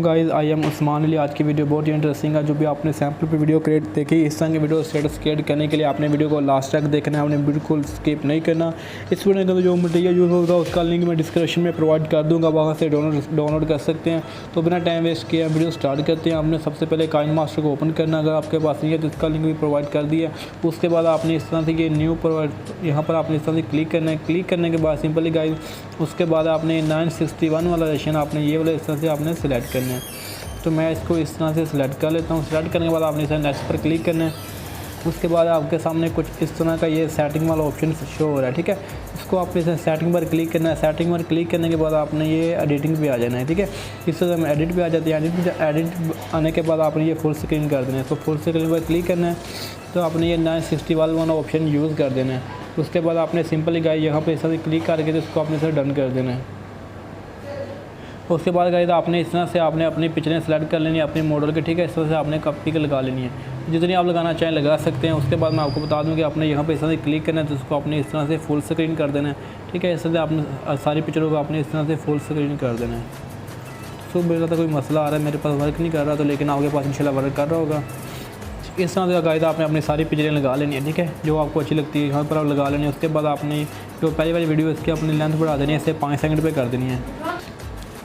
Guys, I am Usman Ali. आज की video बहुत ही इंटरेस्टिंग है। जो भी आपने सैम्पल पे वीडियो क्रिएट देखी, इस तरह की वीडियो स्टेटस क्रिएट करने के लिए आपने वीडियो को लास्ट तक देखना है, आपने बिल्कुल स्किप नहीं करना। इस वीडियो का जो मटेरियल यूज़ होगा उसका लिंक मैं डिस्क्रिप्शन में प्रोवाइड कर दूँगा, वहाँ से डाउनलोड कर सकते हैं। तो बिना टाइम वेस्ट किए वीडियो स्टार्ट करते हैं। आपने सबसे पहले काइनमास्टर को ओपन करना, अगर आपके पास नहीं है तो इसका लिंक भी प्रोवाइड कर दिया। उसके बाद आपने इस तरह से ये न्यू प्रोवाइड यहाँ पर आपने इस तरह से क्लिक करना है। क्लिक करने के बाद सिंपली गाइस उसके बाद आपने 961 वाला सेशन आपने ये वाला इस तरह से आपने सेलेक्ट करना है। तो मैं इसको इस तरह से सिलेक्ट कर लेता हूँ। सेलेक्ट करने के बाद आपने इसे नेक्स्ट पर क्लिक करना है। उसके बाद आपके सामने कुछ इस तरह का ये सेटिंग वाला ऑप्शन शो हो रहा है, ठीक है। इसको आपने इसे सेटिंग पर क्लिक करना है। सेटिंग पर क्लिक करने के बाद आपने ये एडिटिंग पे आ जाना है, ठीक है। इस तरह हम एडिट पे आ जाते हैं। एडिट आने के बाद आपने ये फुल स्क्रीन कर देना है। तो फुल स्क्रीन पर क्लिक करना है। तो आपने ये 961 वाला ऑप्शन यूज़ कर देना है। उसके बाद आपने सिंपली गाइस यहाँ पे इस तरह से क्लिक करके तो इसको आपने इसे डन कर देना है। उसके बाद गाइस आपने इस तरह से आपने अपनी पिक्चरें सेलेक्ट कर लेनी है अपने मॉडल के, ठीक है। इस तरह से आपने कॉपी के लगा लेनी है, जितनी आप लगाना चाहें लगा सकते हैं। उसके बाद मैं आपको बता दूं कि आपने यहाँ पे इस तरह से क्लिक करना है, तो उसको आपने इस तरह से फुल स्क्रीन कर देना है, ठीक है। इस तरह से आपने सारी पिक्चरों को आपने इस तरह से फुल स्क्रीन कर देना है। तो मेरा तो कोई मसला आ रहा है, मेरे पास वर्क नहीं कर रहा, तो लेकिन आपके पास इंशाल्लाह वर्क कर रहा होगा। इस तरह से गाइस आपने अपनी सारी पिक्चरें लगा लेनी है, ठीक है, जो आपको अच्छी लगती है यहाँ पर आप लगा लेनी है। उसके बाद आपने जो पहली वाली वीडियो इसकी अपनी लेंथ बढ़ा देनी है, इसे 5 सेकंड पे कर देनी है।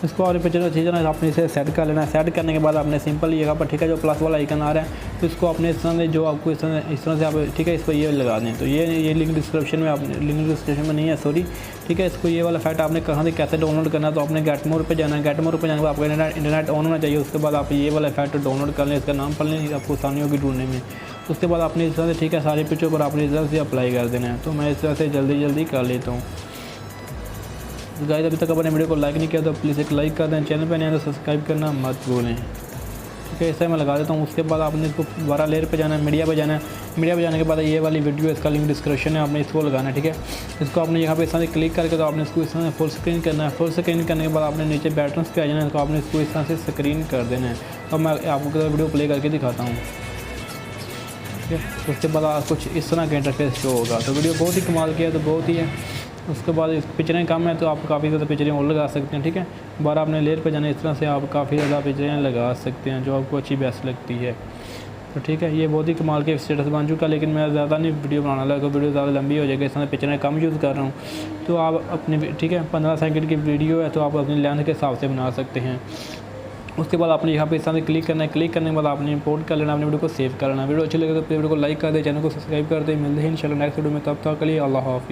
इसको और पिक्चर अच्छी तरह आपने इसे सेट कर लेना है। सेट करने के बाद आपने सिंपल यहाँ पर, ठीक है, जो प्लस वाला आइकन आ रहा है, तो इसको आपने इस तरह से जो आपको इस तरह से आप, ठीक है, इसको ये लगा दें। तो ये लिंक डिस्क्रिप्शन में आपने लिंक डिस्क्रिप्शन में नहीं है, सॉरी, ठीक है। इसको ये वाला फैक्ट आपने कहाँ से कैसे डाउनलोड करना है, तो आपने गेट मोर पे जाना है। गेट मोर पे जाने के बाद आपका इंटरनेट ऑन होना चाहिए। उसके बाद आप ये वाला फैक्ट डाउनलोड कर लें, इसका नाम पढ़ लें, आपको आसानी होगी ढूंढने में। उसके बाद आपने इस तरह से, ठीक है, सारी पिक्चर पर आपने इस तरह से अप्लाई कर देना है। तो मैं इस तरह से जल्दी कर लेता हूँ। गाइस अभी तक अपने वीडियो को लाइक नहीं किया तो प्लीज़ एक लाइक कर दें। चैनल पर नहीं है तो सब्सक्राइब करना मत भूलें, ठीक है। ऐसा मैं लगा देता हूँ। उसके बाद आपने इसको दोबारा लेयर पे जाना है, मीडिया पे जाना है। मीडिया पे जाने के बाद ये वाली वीडियो, इसका लिंक डिस्क्रिप्शन है, आपने इसको लगाना है, ठीक है। इसको आपने यहाँ पे इस तरह से क्लिक करके तो आपने इसको इस तरह से फुल स्क्रीन करना है। फुल स्क्रीन करने के बाद आपने नीचे बैटन्स पे आ जाना है, तो आपने इसको इस तरह से स्क्रीन कर देना है। तो मैं आपको वीडियो प्ले करके दिखाता हूँ, ठीक है। उसके बाद कुछ इस तरह का इंटरफेस शो होगा। तो वीडियो बहुत ही कमाल किया, तो बहुत ही है। उसके बाद पिक्चरें कम है तो आप काफ़ी ज़्यादा पिक्चरें और लगा सकते हैं, ठीक है। बारह आपने लेयर पे जाना है। इस तरह से आप काफ़ी ज़्यादा पिक्चरें लगा सकते हैं जो आपको अच्छी बेस्ट लगती है। तो ठीक है, ये बहुत ही कमाल के स्टेटस बन चुका। लेकिन मैं ज़्यादा नहीं वीडियो बनाने लगा, वीडियो ज़्यादा लंबी हो जाएगी। इस तरह पिक्चरें कम यूज़ कर रहा हूँ। तो आप अपनी, ठीक है, 15 सेकंड की वीडियो है तो आप अपनी लेंथ के हिसाब से बना सकते हैं। उसके बाद आपने यहाँ पे इस तरह से क्लिक करना है। क्लिक करने के बाद आपने इंपोर्ट कर लेना, अपनी वीडियो को सेव कर लेना। वीडियो अच्छी लगे तो वीडियो को लाइक कर दे, चैनल को सब्सक्राइब कर दे। मिलते हैं इंशाल्लाह नेक्स्ट वीडियो में, तब तक के लिए अल्लाह हाफ़िज़।